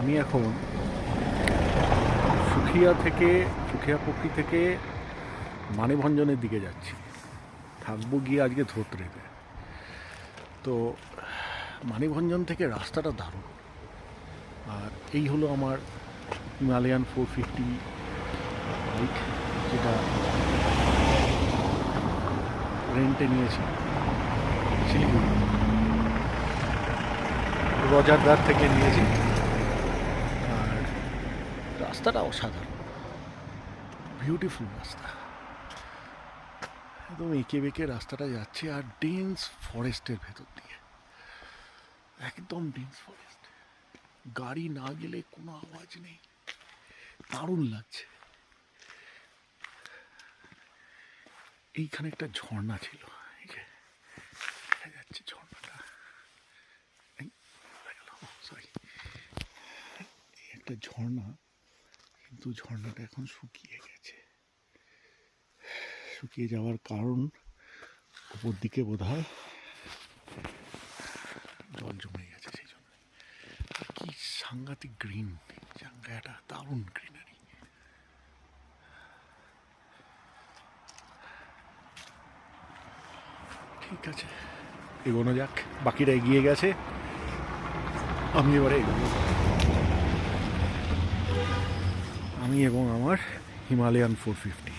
আমি এখন সুখিয়াপক্ষী থেকে মানেভঞ্জনের দিকে যাচ্ছি। থাকবো গিয়ে আজকে ধোত্রেতে। তো মানেভঞ্জন থেকে রাস্তাটা দারুণ। আর এই হলো আমার হিমালয়ান 450 বাইক, যেটা রেন্টে নিয়েছি শিলিগুড়ি রজারদার থেকে নিয়েছি। আর রাস্তাটা অসাধারণ, বিউটিফুল রাস্তা, একদম এঁকে বেঁকে রাস্তাটা যাচ্ছে। আর ডেন্স ফরেস্টের ভেতর দিয়ে, একদম ডেন্স ফরেস্ট, গাড়ি না গেলে কোনো আওয়াজ নেই, দারুণ লাগছে। এইখানে একটা ঝর্ণা ছিল, এই যে দেখা যাচ্ছে ঝর্ণাটা, সরি, একটা ঝর্ণা, কিন্তু ঝর্ণাটা এখন শুকিয়ে গেছে। শুকিয়ে যাওয়ার কারণ উপর দিকে বোধহয় জল জমে গেছে, সেই জন্য। আর কি সাংঘাতিক গ্রিন জায়গাটা, দারুণ গ্রিনারি। ঠিক আছে, এগোনো যাক। বাকিরা এগিয়ে গেছে, আমি এবারে এগোবো। আমি এবং আমার হিমালয়ান 450।